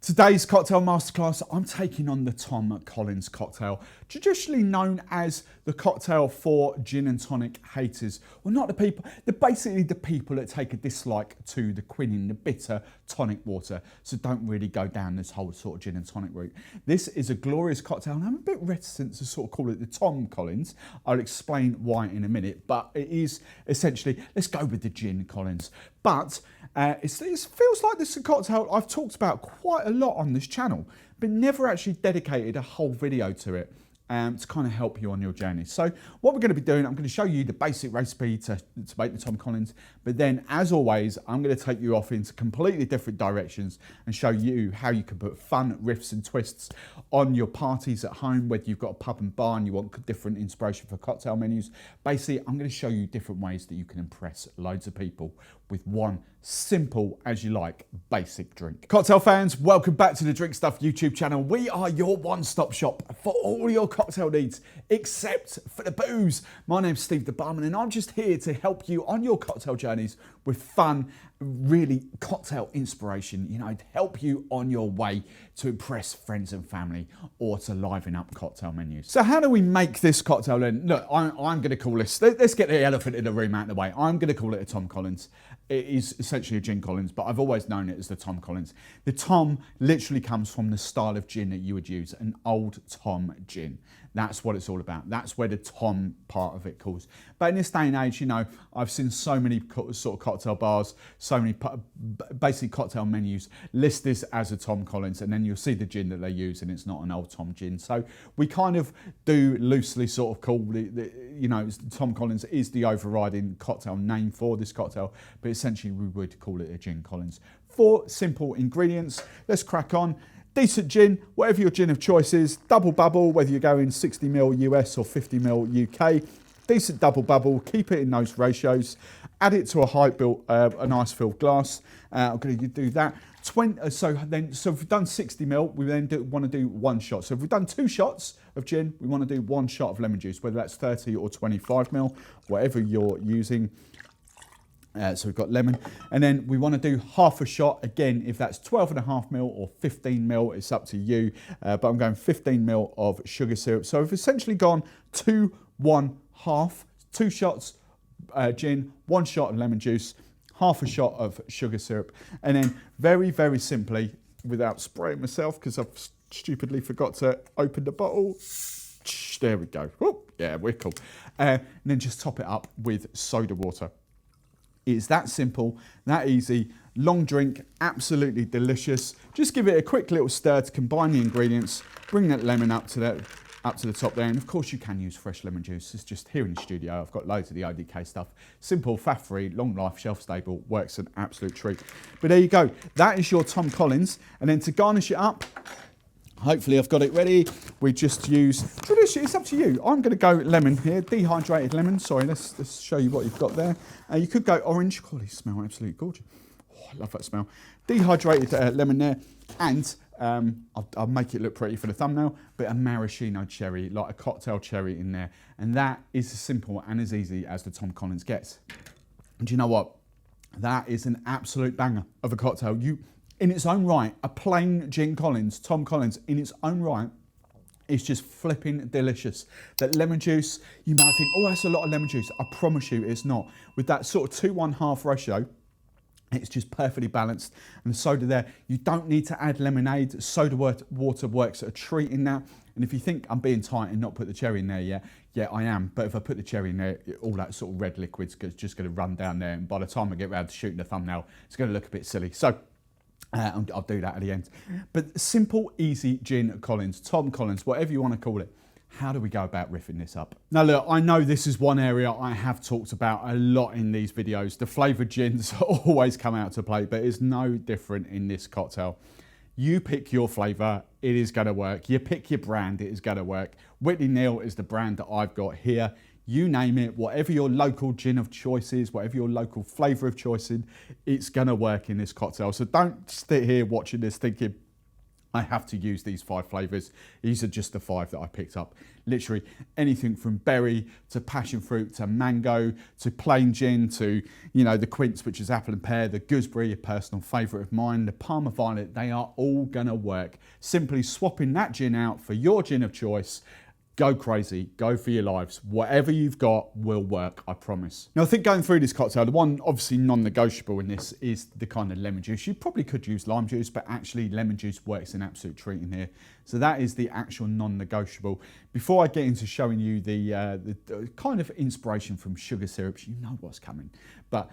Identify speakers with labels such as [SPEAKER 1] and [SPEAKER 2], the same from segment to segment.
[SPEAKER 1] Today's cocktail masterclass, I'm taking on the Tom Collins cocktail, traditionally known as the cocktail for gin and tonic haters. Well, not the people, they're basically the people that take a dislike to the quinine, the bitter tonic water, so don't really go down this whole sort of gin and tonic route. This is a glorious cocktail, and I'm a bit reticent to sort of call it the Tom Collins. I'll explain why in a minute, but it is essentially, let's go with the gin Collins. But it feels like this is a cocktail I've talked about quite a lot on this channel, but never actually dedicated a whole video to it to kind of help you on your journey. So what we're going to be doing, I'm going to show you the basic recipe to make the Tom Collins, but then as always, I'm going to take you off into completely different directions and show you how you can put fun riffs and twists on your parties at home, whether you've got a pub and bar and you want different inspiration for cocktail menus. Basically, I'm going to show you different ways that you can impress loads of people with one simple, as you like, basic drink. Cocktail fans, welcome back to the Drinkstuff YouTube channel. We are your one-stop shop for all your cocktail needs, except for the booze. My name's Steve the Barman, and I'm just here to help you on your cocktail journeys with fun, really cocktail inspiration, you know, to help you on your way to impress friends and family or to liven up cocktail menus. So how do we make this cocktail then? Look, I'm going to call this, let's get the elephant in the room out of the way. I'm going to call it a Tom Collins. It is essentially a gin Collins, but I've always known it as the Tom Collins. The Tom literally comes from the style of gin that you would use, an old Tom gin. That's what it's all about. That's where the Tom part of it calls. But in this day and age, you know, I've seen so many sort of cocktail bars, so many basic cocktail menus list this as a Tom Collins, and then you'll see the gin that they use and it's not an old Tom gin. So we kind of do loosely sort of call you know, Tom Collins is the overriding cocktail name for this cocktail, but essentially we would call it a gin Collins. 4 simple ingredients. Let's crack on. Decent gin, whatever your gin of choice is. Double bubble, whether you're going 60ml US or 50ml UK. Decent double bubble, keep it in those ratios. Add it to an ice-filled glass. I'm going to do that. So if we've done 60ml, we then want to do 1 shot. So if we've done 2 shots of gin, we want to do 1 shot of lemon juice, whether that's 30 or 25ml, whatever you're using. So we've got lemon, and then we want to do half a shot. Again, if that's 12.5ml or 15ml, it's up to you. But I'm going 15ml of sugar syrup. So I've essentially gone 2, 1, half, 2 shots gin, 1 shot of lemon juice, half a shot of sugar syrup, and then very, very simply, without spraying myself because I've stupidly forgot to open the bottle. There we go. Oh, yeah, we're cool. And then just top it up with soda water. It's that simple, that easy, long drink, absolutely delicious. Just give it a quick little stir to combine the ingredients, bring that lemon up to the top there, and of course you can use fresh lemon juice. It's just here in the studio, I've got loads of the ODK stuff. Simple, faff-free, long life, shelf stable, works an absolute treat. But there you go, that is your Tom Collins. And then to garnish it up, hopefully I've got it ready. We just use, it's up to you. I'm going to go lemon here, dehydrated lemon. Sorry, let's show you what you've got there. You could go orange. Oh, these smell absolutely gorgeous. Oh, I love that smell. Dehydrated lemon there. And I'll make it look pretty for the thumbnail, but a maraschino cherry, like a cocktail cherry in there. And that is as simple and as easy as the Tom Collins gets. And do you know what? That is an absolute banger of a cocktail. In its own right, a plain gin Collins, Tom Collins, in its own right, it's just flipping delicious. That lemon juice, you might think, oh, that's a lot of lemon juice. I promise you it's not. With that sort of 2, 1/2 ratio, it's just perfectly balanced. And the soda there, you don't need to add lemonade. Soda water works a treat in that. And if you think I'm being tight and not put the cherry in there yet, yeah, I am. But if I put the cherry in there, all that sort of red liquid's just going to run down there. And by the time I get around to shooting the thumbnail, it's going to look a bit silly. So I'll do that at the end. But simple, easy gin Collins, Tom Collins, whatever you want to call it. How do we go about riffing this up? Now look, I know this is one area I have talked about a lot in these videos. The flavoured gins always come out to play, but it's no different in this cocktail. You pick your flavour, it is going to work. You pick your brand, it is going to work. Whitney Neal is the brand that I've got here. You name it, whatever your local gin of choice is, whatever your local flavour of choice is, it's going to work in this cocktail. So don't sit here watching this thinking, I have to use these 5 flavours. These are just the 5 that I picked up. Literally anything from berry to passion fruit to mango to plain gin to, you know, the quince, which is apple and pear, the gooseberry, a personal favourite of mine, the Parma violet, they are all gonna work. Simply swapping that gin out for your gin of choice. Go crazy, go for your lives. Whatever you've got will work, I promise. Now I think going through this cocktail, the one obviously non-negotiable in this is the kind of lemon juice. You probably could use lime juice, but actually lemon juice works an absolute treat in here. So that is the actual non-negotiable. Before I get into showing you the kind of inspiration from sugar syrups, you know what's coming. But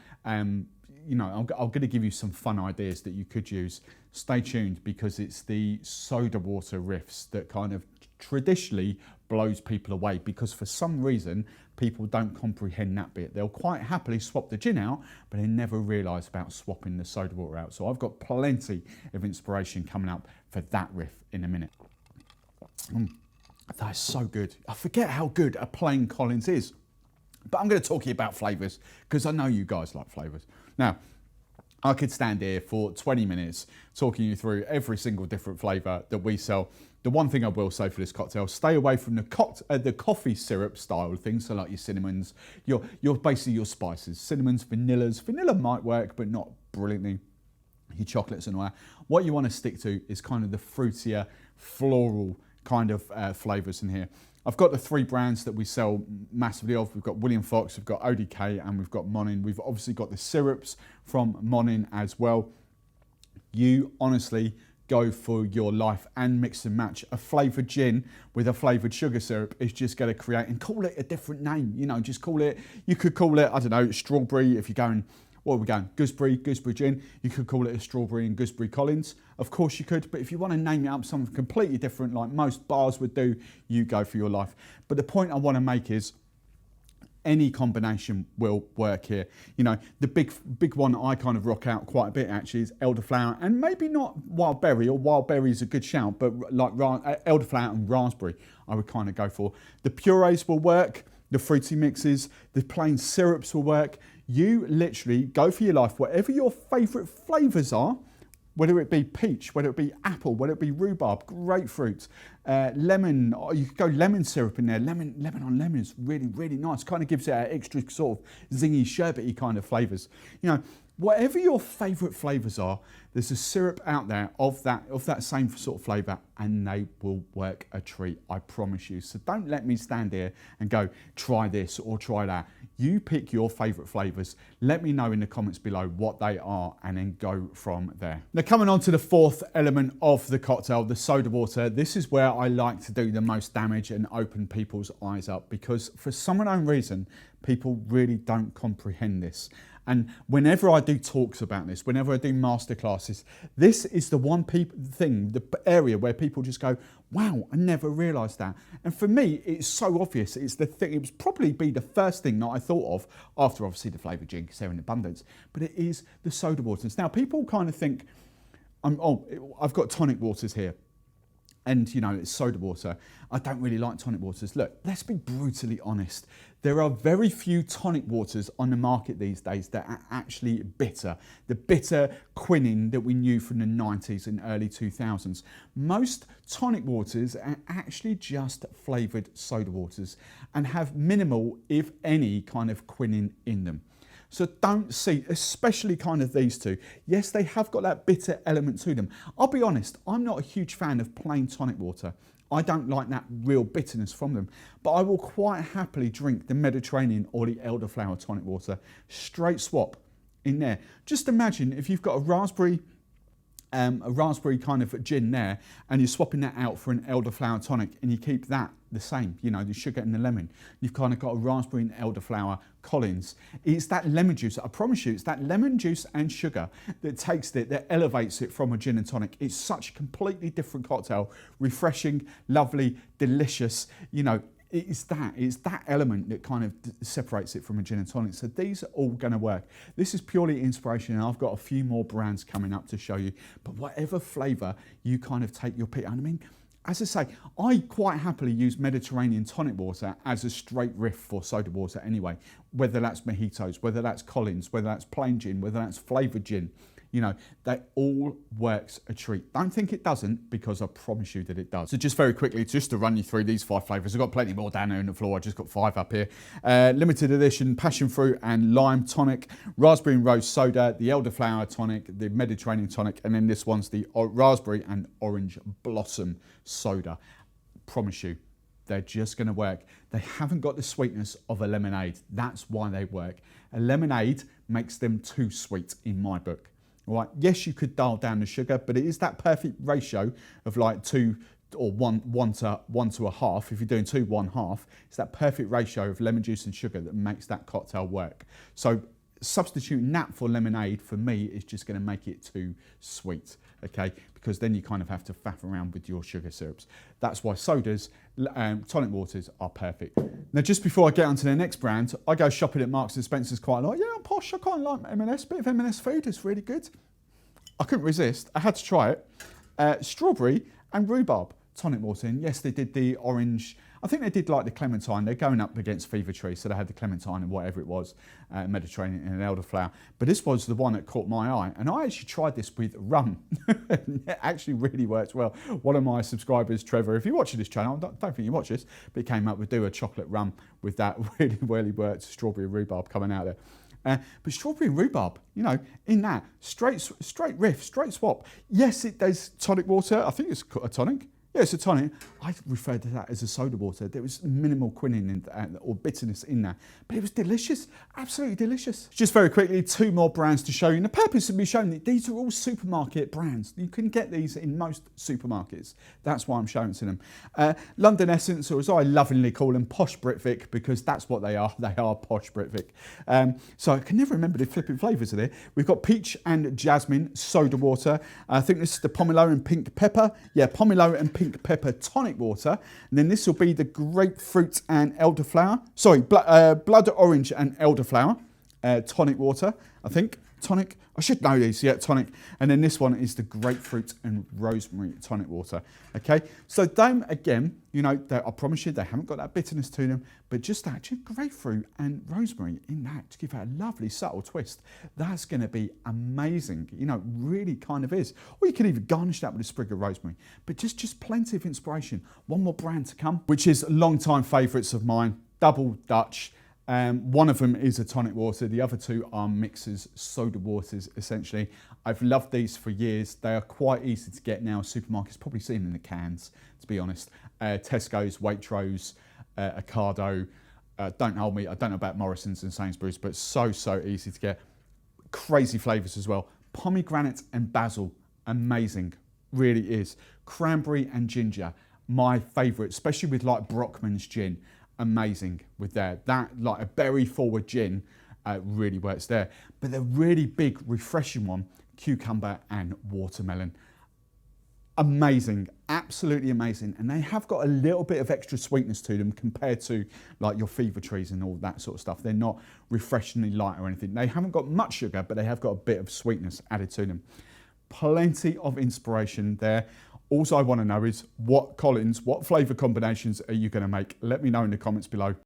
[SPEAKER 1] you know, I'm going to give you some fun ideas that you could use. Stay tuned, because it's the soda water riffs that kind of traditionally blows people away, because for some reason people don't comprehend that bit. They'll quite happily swap the gin out, but they never realise about swapping the soda water out. So I've got plenty of inspiration coming up for that riff in a minute. That is so good. I forget how good a plain Collins is, but I'm going to talk to you about flavours, because I know you guys like flavours. Now, I could stand here for 20 minutes talking you through every single different flavour that we sell. The one thing I will say for this cocktail, stay away from the coffee syrup style things, so like your cinnamons, your basically your spices, cinnamons, vanillas. Vanilla might work, but not brilliantly. Your chocolates and all that. What you want to stick to is kind of the fruitier, floral kind of flavours in here. I've got the 3 brands that we sell massively of. We've got William Fox, we've got ODK, and we've got Monin. We've obviously got the syrups from Monin as well. You honestly go for your life and mix and match. A flavoured gin with a flavoured sugar syrup is just going to create, and call it a different name. You know, just call it, you could call it, I don't know, strawberry if you're going, what are we going? Gooseberry gin. You could call it a strawberry and gooseberry Collins. Of course you could, but if you want to name it up something completely different, like most bars would do, you go for your life. But the point I want to make is any combination will work here. You know, the big one I kind of rock out quite a bit actually is elderflower, and maybe not wild berry, or wild berry is a good shout, but like elderflower and raspberry I would kind of go for. The purees will work, the fruity mixes, the plain syrups will work. You literally go for your life, whatever your favourite flavours are, whether it be peach, whether it be apple, whether it be rhubarb, grapefruit, lemon, or you could go lemon syrup in there. Lemon on lemon is really, really nice. Kind of gives it an extra sort of zingy, sherbety kind of flavours. You know, whatever your favourite flavours are, there's a syrup out there of that same sort of flavour, and they will work a treat, I promise you. So don't let me stand here and go, try this or try that. You pick your favourite flavours. Let me know in the comments below what they are, and then go from there. Now, coming on to the 4th element of the cocktail, the soda water. This is where I like to do the most damage and open people's eyes up, because for some unknown reason, people really don't comprehend this. And whenever I do talks about this, whenever I do masterclasses, this is the one thing, the area where people just go, wow, I never realised that. And for me, it's so obvious. It's the thing, it would probably be the first thing that I thought of after obviously the flavoured gin, because they're in abundance, but it is the soda waters. Now, people kind of think, I've got tonic waters here, and you know, it's soda water. I don't really like tonic waters. Look, let's be brutally honest. There are very few tonic waters on the market these days that are actually bitter. The bitter quinine that we knew from the 90s and early 2000s. Most tonic waters are actually just flavoured soda waters and have minimal, if any, kind of quinine in them. So don't see, especially kind of these two. Yes, they have got that bitter element to them. I'll be honest, I'm not a huge fan of plain tonic water. I don't like that real bitterness from them, but I will quite happily drink the Mediterranean or the elderflower tonic water. Straight swap in there. Just imagine if you've got a raspberry kind of gin there, and you're swapping that out for an elderflower tonic, and you keep that the same, you know, the sugar and the lemon. You've kind of got a raspberry and elderflower Collins. It's that lemon juice, I promise you, it's that lemon juice and sugar that takes it, that elevates it from a gin and tonic. It's such a completely different cocktail, refreshing, lovely, delicious, you know. It's that element that kind of separates it from a gin and tonic. So these are all going to work. This is purely inspiration, and I've got a few more brands coming up to show you. But whatever flavour you kind of take your pick. I mean, as I say, I quite happily use Mediterranean tonic water as a straight riff for soda water anyway. Whether that's mojitos, whether that's Collins, whether that's plain gin, whether that's flavoured gin. You know, that all works a treat. Don't think it doesn't, because I promise you that it does. So just very quickly, just to run you through these 5 flavours. I've got plenty more down there on the floor. I just got 5 up here. Limited edition passion fruit and lime tonic, raspberry and rose soda, the elderflower tonic, the Mediterranean tonic, and then this one's the raspberry and orange blossom soda. Promise you, they're just going to work. They haven't got the sweetness of a lemonade. That's why they work. A lemonade makes them too sweet in my book. All right. Yes, you could dial down the sugar, but it is that perfect ratio of like 2 or 1 to a half. If you're doing 2, 1/2, it's that perfect ratio of lemon juice and sugar that makes that cocktail work. So substituting that for lemonade, for me, is just going to make it too sweet, okay? Because then you kind of have to faff around with your sugar syrups. That's why sodas, tonic waters are perfect. Now, just before I get on to the next brand, I go shopping at Marks & Spencer's quite a lot. Yeah, I'm posh, I quite like M&S, bit of M&S food, it's really good. I couldn't resist, I had to try it. Strawberry and rhubarb tonic water, and yes, they did the orange, I think they did like the clementine. They're going up against Fever Tree, so they had the clementine and whatever it was, Mediterranean and elderflower. But this was the one that caught my eye, and I actually tried this with rum. It actually really works well. One of my subscribers, Trevor, if you're watching this channel, I don't think you watch this, but he came up with do a chocolate rum with that. Really worked. Strawberry rhubarb coming out there. But strawberry and rhubarb, you know, in that, straight riff, straight swap. Yes, it does tonic water. I think it's a tonic. Yeah, it's a tonic. I referred to that as a soda water. There was minimal quinine or bitterness in there, but it was delicious, absolutely delicious. Just very quickly, 2 more brands to show you. And the purpose of me showing you, these are all supermarket brands. You can get these in most supermarkets. That's why I'm showing to them. London Essence, or as I lovingly call them, Posh Britvic, because that's what they are. They are Posh Britvic. So I can never remember the flipping flavours of there. We've got peach and jasmine soda water. I think this is the pomelo and pink pepper. Yeah, pomelo and pink pepper tonic water, and then this will be the grapefruit and elderflower. Sorry, blood orange and elderflower tonic water. I think tonic. I should know these. Yeah, tonic. And then this one is the grapefruit and rosemary tonic water. Okay, so them again. You know, I promise you, they haven't got that bitterness to them, but just that grapefruit and rosemary in that to give it a lovely subtle twist. That's going to be amazing. You know, really kind of is. Or you can even garnish that with a sprig of rosemary. But just plenty of inspiration. One more brand to come, which is long-time favourites of mine, Double Dutch. One of them is a tonic water. The other 2 are mixers, soda waters, essentially. I've loved these for years. They are quite easy to get now. Supermarkets probably see them in the cans, to be honest. Tesco's, Waitrose, Ocado. Don't hold me. I don't know about Morrison's and Sainsbury's, but so easy to get. Crazy flavours as well. Pomegranate and basil, amazing. Really is. Cranberry and ginger, my favourite, especially with like Brockman's gin. Amazing with that like a berry forward gin really works there. But the really big refreshing one, cucumber and watermelon, amazing, absolutely amazing. And they have got a little bit of extra sweetness to them compared to like your Fever Trees and all that sort of stuff. They're not refreshingly light or anything. They haven't got much sugar, but they have got a bit of sweetness added to them. Plenty of inspiration there. All I want to know is what flavour combinations are you going to make? Let me know in the comments below.